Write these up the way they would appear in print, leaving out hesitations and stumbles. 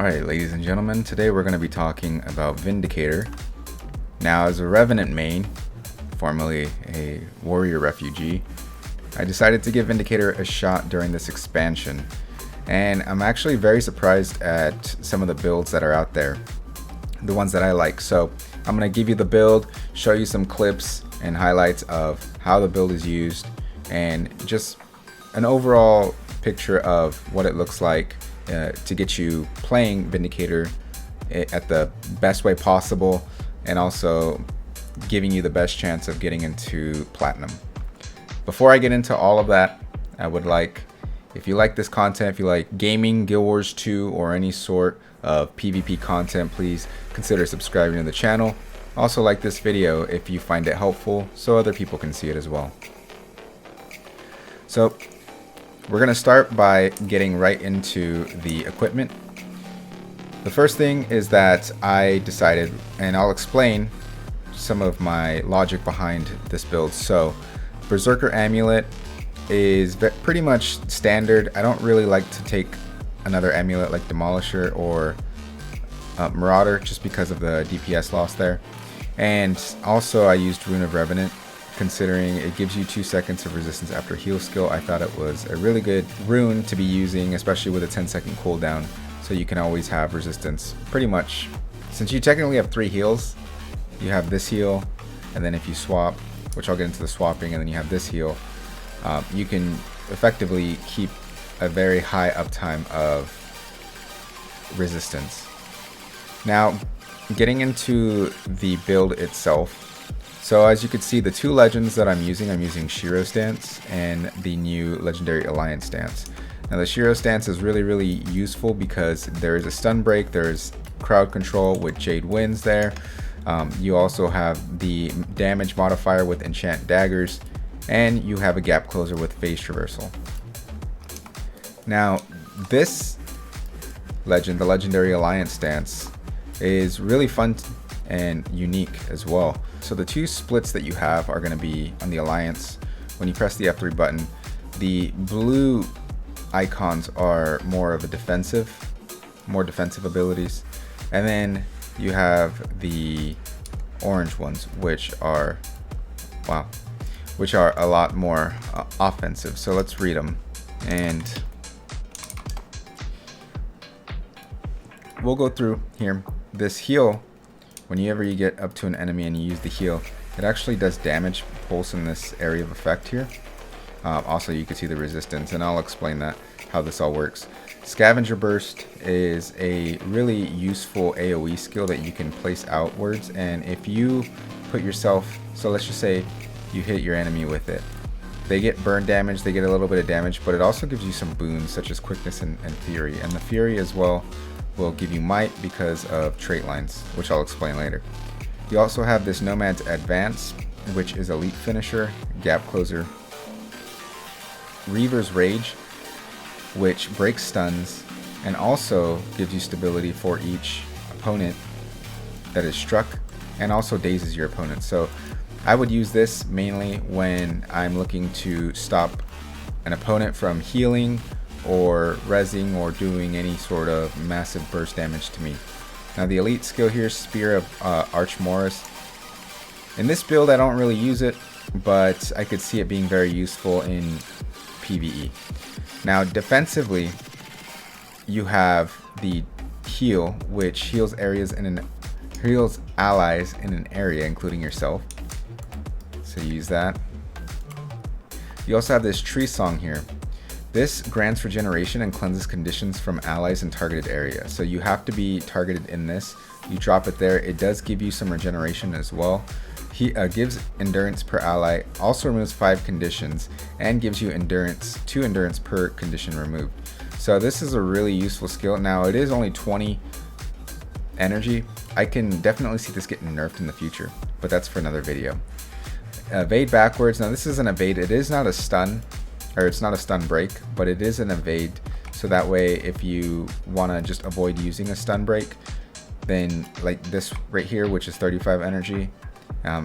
Alright, ladies and gentlemen, today we're going to be talking about Vindicator. Now, as a Revenant main, formerly a warrior refugee, I decided to give Vindicator a shot during this expansion. And I'm actually very surprised at some of the builds that are out there, the ones that I like. So I'm going to give you the build, show you some clips and highlights of how the build is used, and just an overall picture of what it looks like to get you playing Vindicator at the best way possible, and also giving you the best chance of getting into Platinum. Before I get into all of that, I would like, if you like this content, if you like gaming, Guild Wars 2, or any sort of PvP content, please consider subscribing to the channel. Also like this video if you find it helpful, so other people can see it as well. So we're going to start by getting right into the equipment. The first thing is that I decided, and I'll explain some of my logic behind this build. So Berserker Amulet is pretty much standard. I don't really like to take another amulet like Demolisher or Marauder just because of the DPS loss there. And also I used Rune of Revenant, considering it gives you 2 seconds of resistance after heal skill. I thought it was a really good rune to be using, especially with a 10-second cooldown, so you can always have resistance pretty much. Since you technically have 3 heals, you have this heal, and then if you swap, which I'll get into the swapping, and then you have this heal, you can effectively keep a very high uptime of resistance. Now, getting into the build itself. So as you can see, the 2 legends that I'm using Shiro's Dance and the new Legendary Alliance Dance. Now the Shiro's Dance is really useful because there is a stun break, there's crowd control with Jade Winds there. You also have the damage modifier with Enchant Daggers, and you have a gap closer with Phase Traversal. Now this legend, the Legendary Alliance Dance, is really fun and unique as well. So the 2 splits that you have are going to be on the Alliance. When you press the F3 button, the blue icons are more of a more defensive abilities, and then you have the orange ones, which are a lot more offensive. So let's read them, and we'll go through here. This heal, whenever you get up to an enemy and you use the heal, it actually does damage pulse in this area of effect here. Also, you can see the resistance, and I'll explain that, how this all works. Scavenger Burst is a really useful AoE skill that you can place outwards, and if you put yourself, so let's just say you hit your enemy with it, they get burn damage, they get a little bit of damage, but it also gives you some boons such as quickness and fury, and the fury as well will give you might because of trait lines, which I'll explain later. You also have this Nomad's Advance, which is elite finisher, gap closer. Reaver's Rage, which breaks stuns and also gives you stability for each opponent that is struck, and also dazes your opponent. So I would use this mainly when I'm looking to stop an opponent from healing or rezzing or doing any sort of massive burst damage to me. Now the elite skill here, Spear of Archmorris. In this build I don't really use it, but I could see it being very useful in PvE. Now defensively, you have the heal, which heals allies in an area, including yourself. So you use that. You also have this Tree Song here. This grants regeneration and cleanses conditions from allies in targeted area. So you have to be targeted in this. You drop it there. It does give you some regeneration as well. He gives endurance per ally, also removes 5 conditions, and gives you endurance, 2 endurance per condition removed. So this is a really useful skill. Now it is only 20 energy. I can definitely see this getting nerfed in the future, but that's for another video. Evade backwards. Now this is an evade. It is not a stun, or it's not a stun break, but it is an evade. So that way, if you want to just avoid using a stun break, then like this right here, which is 35 energy,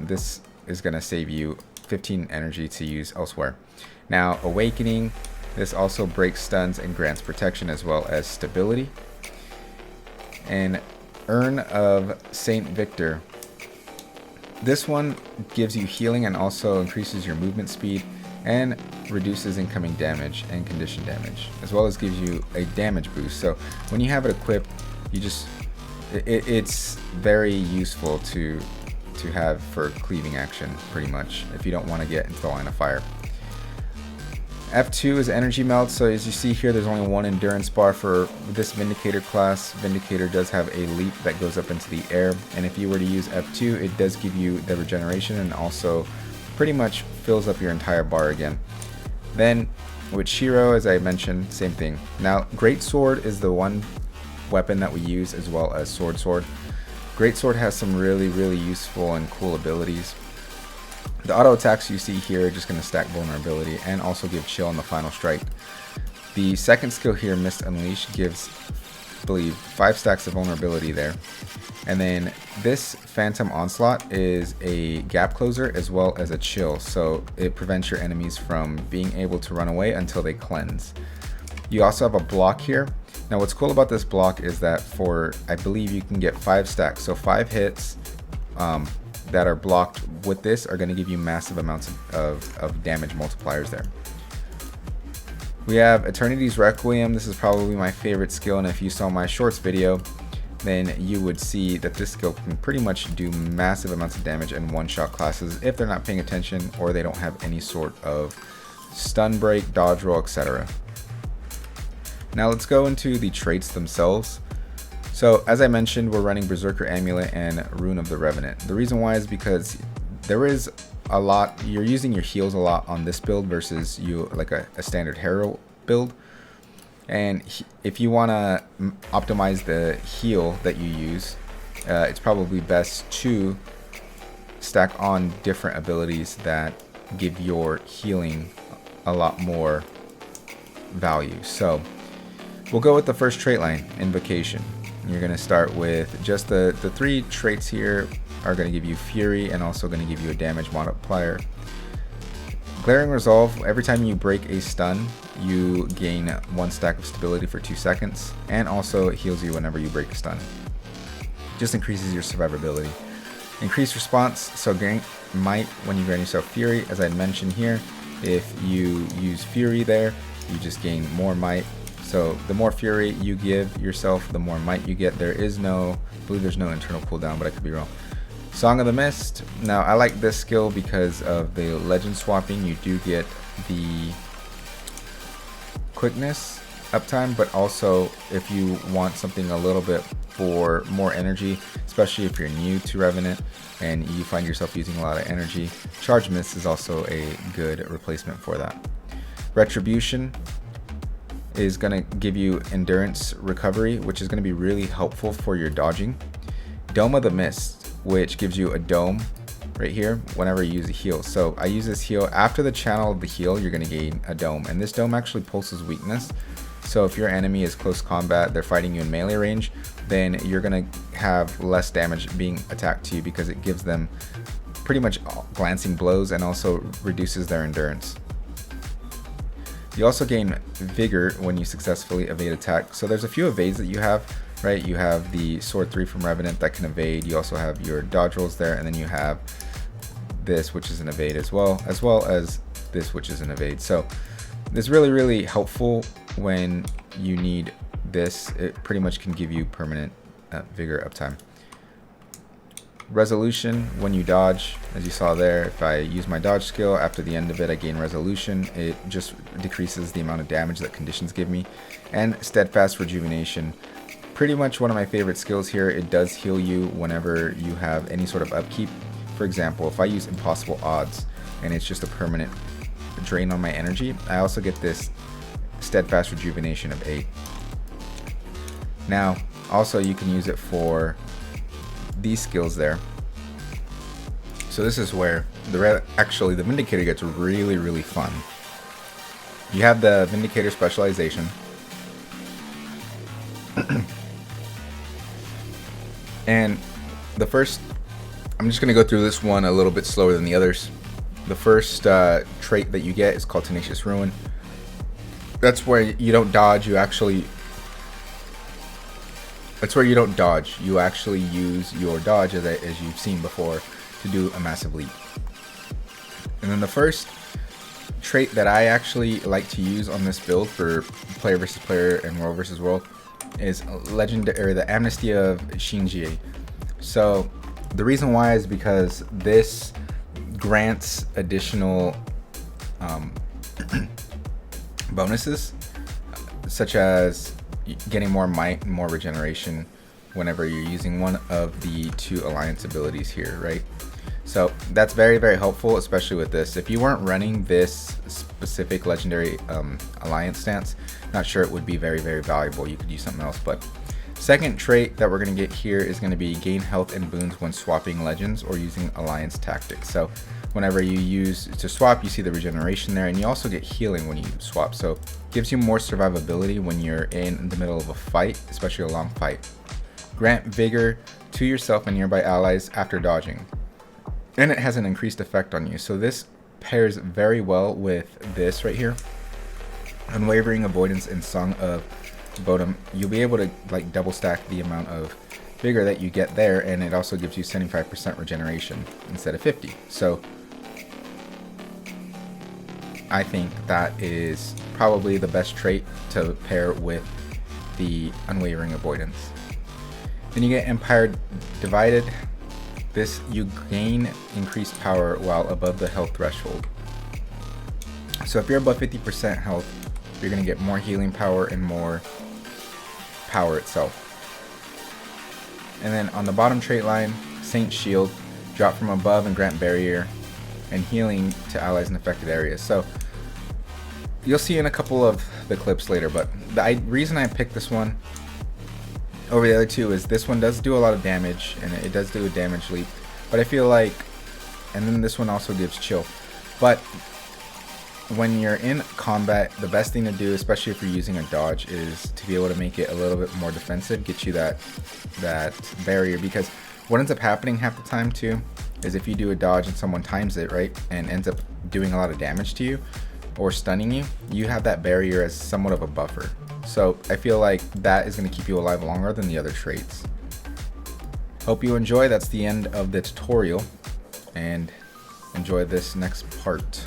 this is going to save you 15 energy to use elsewhere. Now Awakening, this also breaks stuns and grants protection as well as stability. And Urn of Saint Victor. This one gives you healing and also increases your movement speed and reduces incoming damage and condition damage, as well as gives you a damage boost. So when you have it equipped, you just it's very useful to have for cleaving action, pretty much, if you don't want to get into the line of fire. F2 is energy melt. So as you see here, there's only one endurance bar for this Vindicator class. Vindicator does have a leap that goes up into the air, and if you were to use F2, it does give you the regeneration and also pretty much fills up your entire bar again. Then with Shiro, as I mentioned, same thing. Now Great Sword is the one weapon that we use, as well as Sword. Great Sword has some really useful and cool abilities. The auto attacks you see here are just going to stack vulnerability and also give chill on the final strike. The second skill here, Mist Unleash, gives, I believe, 5 stacks of vulnerability there. And then this Phantom Onslaught is a gap closer as well as a chill, so it prevents your enemies from being able to run away until they cleanse. You also have a block here. Now what's cool about this block is that for, I believe, you can get 5 stacks, so 5 hits that are blocked with this are going to give you massive amounts of damage multipliers there. We have Eternity's Requiem. This is probably my favorite skill, and if you saw my shorts video, then you would see that this skill can pretty much do massive amounts of damage in one-shot classes if they're not paying attention or they don't have any sort of stun break, dodge roll, etc. Now let's go into the traits themselves. So as I mentioned, we're running Berserker Amulet and Rune of the Revenant. The reason why is because there is a lot, you're using your heals a lot on this build versus like a standard hero build. And if you want to optimize the heal that you use, it's probably best to stack on different abilities that give your healing a lot more value. So we'll go with the first trait line, Invocation. You're going to start with just the 3 traits here are going to give you Fury and also going to give you a damage multiplier. Glaring Resolve, every time you break a stun, you gain 1 stack of stability for 2 seconds, and also it heals you whenever you break a stun. Just increases your survivability. Increased Response, so gain Might when you grant yourself Fury. As I mentioned here, if you use Fury there, you just gain more Might. So the more Fury you give yourself, the more Might you get. There is no, I believe there's no internal cooldown, but I could be wrong. Song of the Mist. Now I like this skill because of the legend swapping. You do get the quickness uptime, but also if you want something a little bit for more energy, especially if you're new to Revenant and you find yourself using a lot of energy, Charge Mist is also a good replacement for that. Retribution is going to give you endurance recovery, which is going to be really helpful for your dodging. Dome of the Mist, which gives you a dome right here whenever you use a heal. So I use this heal after the channel of the heal, you're going to gain a dome, and this dome actually pulses weakness. So if your enemy is close combat, they're fighting you in melee range, then you're going to have less damage being attacked to you because it gives them pretty much glancing blows and also reduces their endurance. You also gain Vigor when you successfully evade attack. So there's a few evades that you have, right? You have the Sword 3 from Revenant that can evade. You also have your dodge rolls there, and then you have this, which is an evade as well as this, which is an evade. So it's really helpful when you need this. It pretty much can give you permanent Vigor uptime. Resolution, when you dodge, as you saw there, if I use my dodge skill, after the end of it I gain resolution. It just decreases the amount of damage that conditions give me. And Steadfast Rejuvenation, pretty much one of my favorite skills here. It does heal you whenever you have any sort of upkeep. For example, if I use Impossible Odds and it's just a permanent drain on my energy, I also get this Steadfast Rejuvenation of 8. Now also you can use it for these skills there. So this is where the Vindicator gets really fun. You have the Vindicator specialization. And the first, I'm just going to go through this one a little bit slower than the others. The first trait that you get is called Tenacious Ruin. That's where you don't dodge, you actually It's where you don't dodge. You actually use your dodge, as you've seen before, to do a massive leap. And then the first trait that I actually like to use on this build for player versus player and world versus world is the Amnesty of Shinji. So the reason why is because this grants additional bonuses, such as getting more might and more regeneration whenever you're using one of the 2 alliance abilities here, right? So that's very, very helpful, especially with this. If you weren't running this specific legendary alliance stance, not sure it would be very, very valuable. You could use something else. But second trait that we're going to get here is going to be gain health and boons when swapping legends or using alliance tactics. So whenever you use to swap, you see the regeneration there, and you also get healing when you swap. So gives you more survivability when you're in the middle of a fight, especially a long fight. Grant vigor to yourself and nearby allies after dodging, and it has an increased effect on you. So this pairs very well with this right here, Unwavering Avoidance and Song of Bodom. You'll be able to like double stack the amount of vigor that you get there, and it also gives you 75% regeneration instead of 50. So I think that is probably the best trait to pair with the Unwavering Avoidance. Then you get Empire Divided. This, you gain increased power while above the health threshold. So if you're above 50% health, you're going to get more healing power and more power itself. And then on the bottom trait line, Saint's Shield, drop from above and grant barrier and healing to allies in affected areas. So you'll see in a couple of the clips later, but the reason I picked this one over the other 2 is this one does do a lot of damage, and it does do a damage leap, but I feel like, and then this one also gives chill. But when you're in combat, the best thing to do, especially if you're using a dodge, is to be able to make it a little bit more defensive, get you that barrier, because what ends up happening half the time too is if you do a dodge and someone times it right and ends up doing a lot of damage to you or stunning you, you have that barrier as somewhat of a buffer. So I feel like that is going to keep you alive longer than the other traits. Hope you enjoy. That's the end of the tutorial, and enjoy this next part.